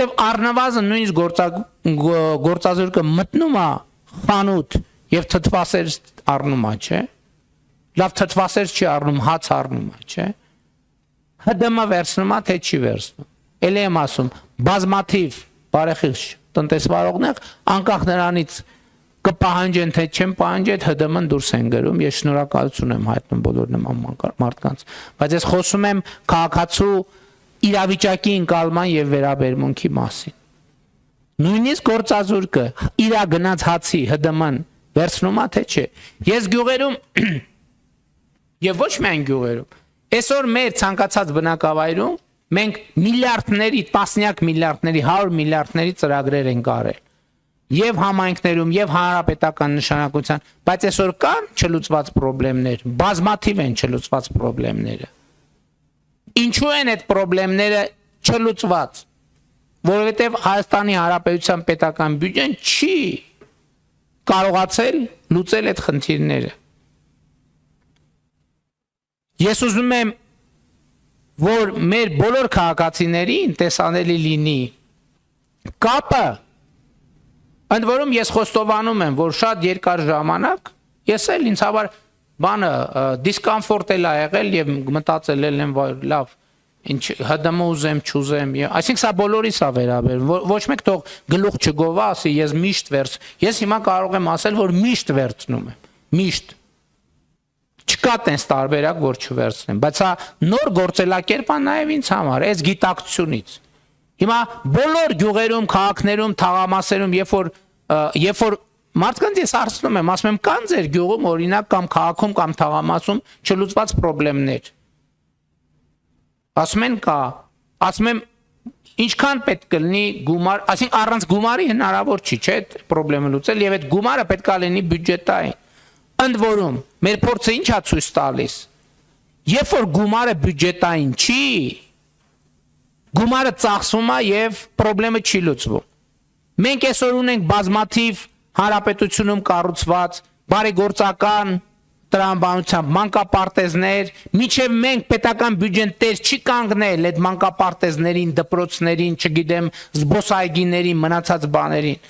որովհետև առնվազն նույնիսկ գործազուրկը մտնում է խանութ եւ թթվասեր առնում է, չէ։ Լավ թթվասեր չի առնում, հաց առնում է, չէ։ ՀԴՄ վերցնում է, թե չի վերցնում։ Էլ եմ ասում, բազմաթիվ բարեխիղճ տնտեսվարողներ անկախ նրանից կպահանջեն, թե չեն պահանջի, այդ ՀԴՄ-ն դուրս են գրում, ես շնորհակալություն եմ հայտնում բոլոր նման մարդկանց, բայց ես խոսում եմ քաղաքացու իրավիճակի ընկալման եւ վերաբերմունքի մասին։ Նույնիսկ գործազուրկը իր գնաց հացի ՀԴՄ-ն վերցնում է, թե չէ։ Ես գյուղերում եւ ոչ միայն գյուղերում, այսօր մեր ցանկացած բնակավայրում մենք միլիարդների, տասնյակ միլիարդների, 100 միլիարդների ծրագրեր են կարել։ Եվ համայնքներում, եւ հանրապետական նշանակության, բայց այսօր կան չլուծված խնդիրներ, բազմաթիվ են չլուծված խնդիրները։ Ինչու են այդ խնդիրները չլուծված։ Որովհետեւ Հայաստանի Հանրապետության պետական բյուջեն չի կարողացել լուծել այդ խնդիրները։ Ես ուզում եմ, որ մեր բոլոր քաղաքացիներին տեսանելի լինի կապը։ Ընդ որում ես խոստովանում եմ, որ շատ երկար ժամանակ ես էլ ինձ համար բանը դիսկոմֆորտ էլ ա եղել եւ մտածել եմ, որ լավ, ինչ ՀԴՄ ուզեմ, չուզեմ, այսինքն սա բոլորիս է վերաբերում, ոչ մեկ թող գլուխ չգովա, ասի ես միշտ վերց։ Ես հիմա կարող եմ ասել, որ միշտ վերցնում եմ, միշտ։ Չկա տես տարբերակ, որ չվերցնեմ, բայց սա նոր գործելակերպ է նաեւ ինձ համար, այս գիտակցությունից։ Հիմա բոլոր գյուղերում, քաղաքներում, թաղամասերում, երբ որ մարդկանց ես հարցնում եմ, ասում եմ, կան ձեր գյուղում, օրինակ, կամ քաղաքում, կամ թաղամասում չլուծված խնդիրներ։ Ասում են կա, ասում եմ, ինչքան պետք կլինի գումար, այսինքն առանց գումարի հնարավոր չի, չէ՞, այդ խնդիրը լուծել, եւ այդ գումարը պետք է լինի բյուջետային։ Ընդ որում, մեր փորձը ի՞նչ է ցույց տալիս։ Երբ որ գումարը բյուջետային չի, գումարը ծախսվում է եւ խնդիրը չի լուծվում։ Մենք այսօր ունենք բազմաթիվ հանրապետությունում կառուցված բարեգործական տրամաբանությամբ մանկապարտեզներ, միջև մենք պետական բյուջեն տեր չի կանգնել այդ մանկապարտեզներին, դպրոցներին, չգիտեմ, զբոսայգիներին, մնացած բաներին,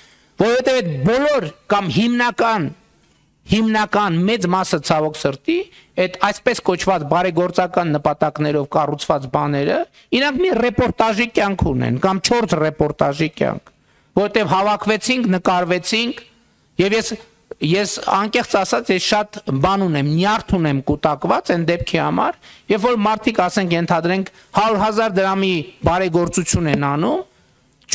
որովհետեւ այդ բոլոր կամ հիմնական մեծ մասը ցավոք սրտի այդ այսպես կոչված բարեգործական նպատակներով կառուցված բաները իրանք մի ռեպորտաժի կյանք ունեն կամ 4 ռեպորտաժի կյանք, որտեղ հավաքվեցինք, նկարվեցինք եւ ես անկեղծ ասած ես շատ բան ունեմ, նյարդ ունեմ կուտակված այն դեպքի համար, երբ որ մարդիկ ասենք ենթադրենք 100,000 դրամի բարեգործություն են անում,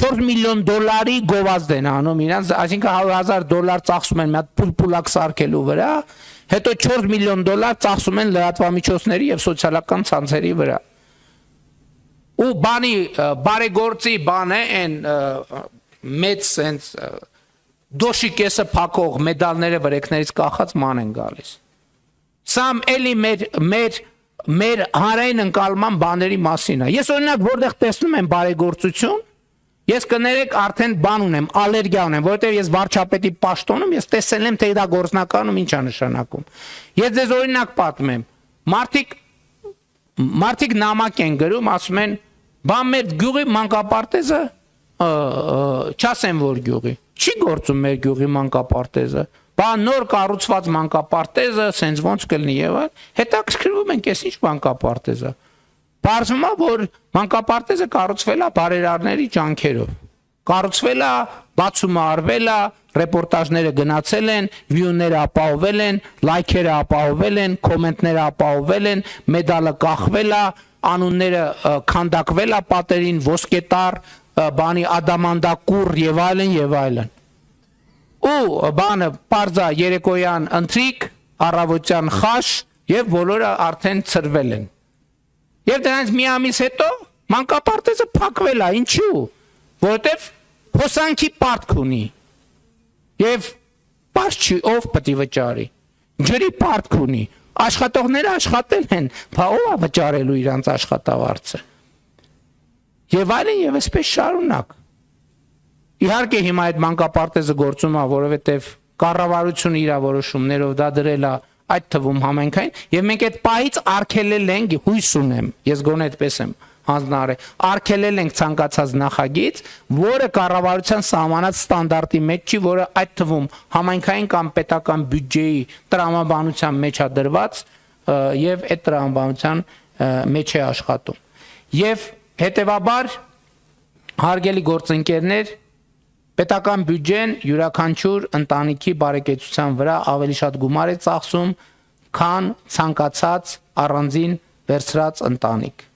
4 միլիոն դոլարի գովազդ են անում իրանց, այսինքն 100,000 դոլար ծախսում են մի հատ պուլպուլակ սարքելու վրա, հետո 4 միլիոն դոլար ծախսում են լրատվամիջոցների եւ սոցիալական ցանցերի վրա։ Ու բանի բարեգործի բան է այն մեծ sense դոշի կեսը փակող մեդալները վրեքներից կախած ման են գալիս։ Սա էլի մեր հանրային ընկալման բաների մասին է։ Ես օրինակ որտեղ տեսնում եմ բարեգործություն, ես կներեք արդեն բան ունեմ, ալերգիա ունեմ, որովհետև ես վարչապետի պաշտոնում ես տեսել եմ, թե դա գործնականում ինչ է նշանակում։ Ես ձեզ օրինակ պատմեմ։ Մարդիկ նամակ են գրում, ասում են, բա մեր գյուղի մանկապարտեզը չասեմ որ գյուղի, չի գործում մեր գյուղի մանկապարտեզը, բա նոր կառուցված մանկապարտեզը, սենց ոնց կլինի եւ այլ, հետաքրքրվում ենք, ես ինչ մանկապարտեզը։ Պարզվում է, որ մանկապարտեզը կառուցվել է բարերարների ջանքերով, կառուցվել է, բացումը արվել է, ռեպորտաժները գնացել են, վյուները ապահովել են, լայքերը ապահովել են, կոմենտները ապահովել են, մեդալը կախվել է, անունները քանդակվել է պատերին, ոսկետար, բանի ադամանդակուր եւ այլն եւ այլն։ Ու բանը պարզա երեկոյան ընթրիկ, առավոտյան խաշ եւ բոլորը արդեն ծրվել են։ Եվ դրանից մի ամիս հետո մանկապարտեզը փակվել է, ինչու՞։ Որովհետեւ հոսանքի պարտք ունի։ Եվ պարզ չի ով պետք է վճարի։ Ջրի պարտք ունի։ Աշխատողները աշխատել են, բա ով է վճարելու իրանց աշխատավարձը։ Եվ այլն եւ այսպես շարունակ։ Իհարկե հիմա այդ մանկապարտեզը գործում է, որովհետեւ կառավարությունը իր որոշումներով դա դրել է այդ թվում համենքային եւ մենք այդ պահից արգելել ենք, հույս ունեմ, ես գոնե այդպես եմ հանձնարարել, արգելել ենք ցանկացած նախագիծ, որը կառավարության սահմանած ստանդարտի մեջ չի, որը այդ թվում համայնքային կամ պետական բյուջեի տրամաբանության մեջ է դրված եւ այդ տրամաբանության մեջ է աշխատում։ Եվ հետեւաբար հարգելի գործընկերներ, պետական բյուջեն յուրաքանչյուր ընտանիքի բարեկեցության վրա ավելի շատ գումար է ծախսում, քան ցանկացած առանձին վերցրած ընտանիք։